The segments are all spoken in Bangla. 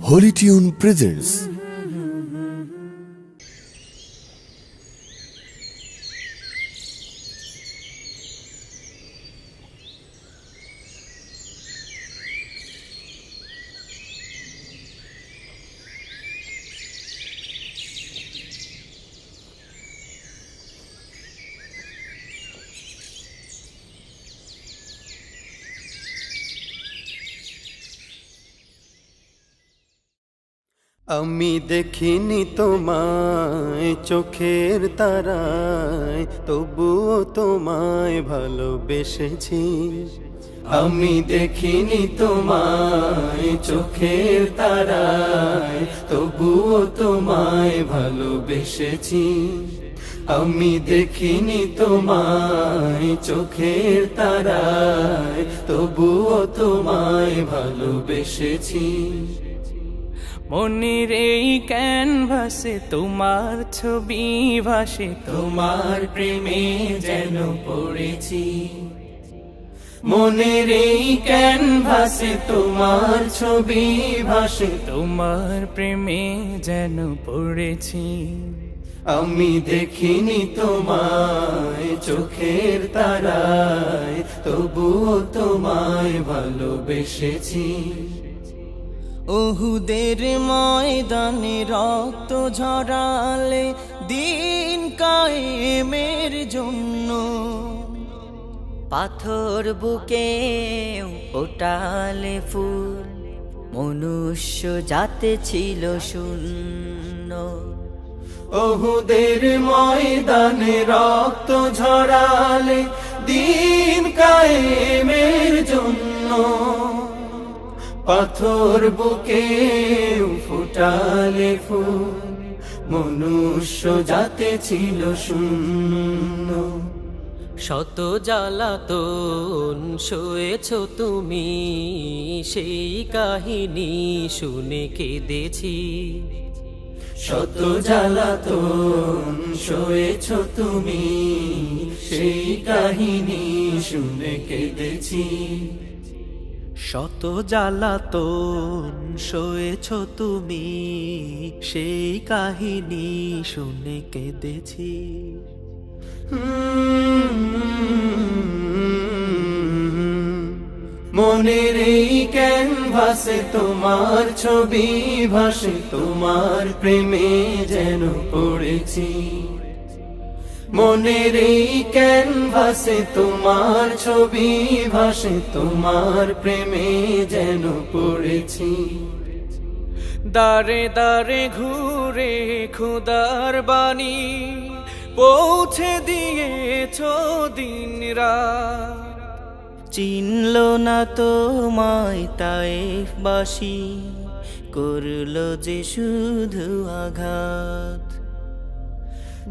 Holy Tune presents আমি দেখিনি তোমায় চোখের তারায়, তবুও তোমায় ভালোবেসেছি। আমি দেখিনি তোমায় চোখের তারায়, তবুও তোমায় ভালোবেসেছি। আমি দেখিনি তোমায় চোখের তারায়, তবুও তোমায় ভালোবেসেছি। মনের এই ক্যানভাসে তোমার ছবি ভাসে, তোমার প্রেমে যেন পড়েছি। মনের এই ক্যানভাসে তোমার ছবি ভাসে, তোমার প্রেমে যেন পড়েছি। আমি দেখিনি তোমায় চোখের তারায়, তবুও তোমায় ভালোবেসেছি। ওহুদের ময়দানে রক্ত ঝরালে দিন কায়েমের জন্য, পাথর বুকে ফোটালে ফুল, মনুষ্য জাতে ছিল শূন্য। ওহুদের ময়দানে রক্ত ঝরালে দিন কায়েমের জন্য, পাথর বুকে ফুটালে ফুল, মনুষ্য জাতে ছিল শূন্য। শত জ্বালাতন সয়েছ তুমি, সেই কাহিনী শুনে কেঁদেছি। শত জ্বালাতন সয়েছ তুমি, সেই কাহিনী শুনে কেঁদেছি। শত জ্বালাতন সয়েছ তুমি, সেই কাহিনী শুনে কেঁদেছি। মনের এই ক্যানভাসে তোমার ছবি ভাসে, তোমার প্রেমে যেন পড়েছি। মনের এই ক্যানভাসে তোমার ছবি ভাসে, তোমার প্রেমে যেন পড়েছি। দারে দারে ঘুরে খোদার বাণী পৌঁছে দিয়েছ দিন রাত, চিনল না তোমায় তায়েফবাসী, করলো যে শুধু আঘাত।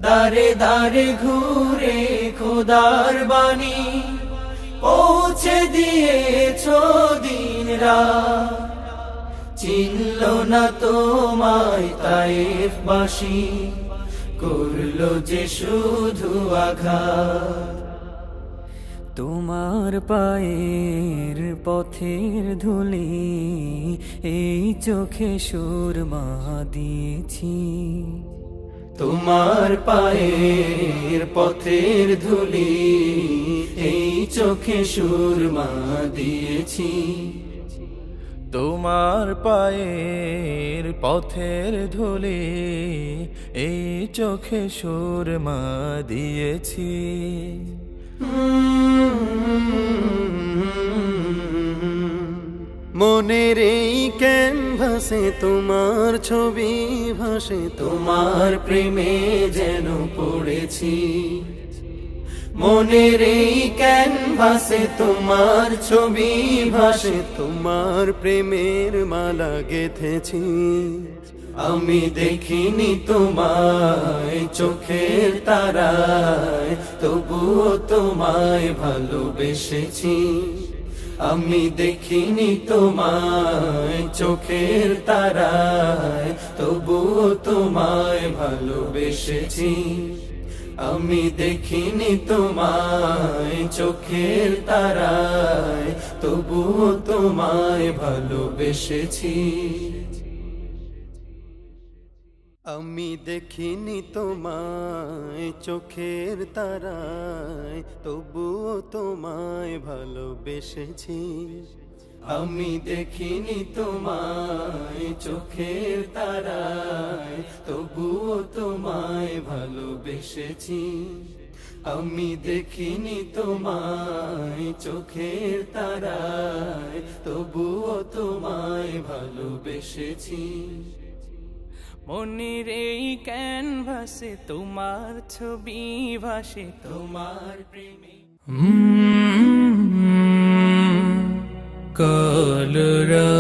দারে দারে ঘুরে খোদার বাণী পৌঁছে দিয়েছ দিন রাত, চিনল না তোমায় তায়েফবাসী, করলো যে শুধু আঘাত। তোমার পায়ের পথের ধুলি এই চোখে সুরমা দিয়েছি। তোমার পায়ের পথের ধুলি এই চোখে সুরমা দিয়েছি। তোমার পায়ের পথের ধুলি এই চোখে সুরমা দিয়েছি। মনের এই ক্যানভাসে তোমার ছবি ভাসে, তোমার প্রেমে যেন পড়েছি। মনের এই ক্যানভাসে তোমার ছবি ভাসে, তোমার প্রেমের মালা গেঁথেছি। আমি দেখিনি তোমায় চোখের তারায়, তবুও তোমায় ভালোবেসেছি। আমি দেখিনি তোমায় চোখের তারায়, তবুও তোমায় ভালোবেসেছি। আমি দেখিনি তোমায় চোখের তারায়, তবুও তোমায় ভালোবেসেছি। আমি দেখিনি তোমায় চোখের তারায়, তবুও তোমায় ভালোবেসেছি। আমি দেখিনি তোমায় চোখের তারায়, তবুও তোমায় ভালোবেসেছি। আমি দেখিনি তোমায় চোখের তারায়, তবুও তোমায় ভালোবেসেছি। মনের এই ক্যানভাসে তোমার ছবি ভাসে, তোমার প্রেমে কালরা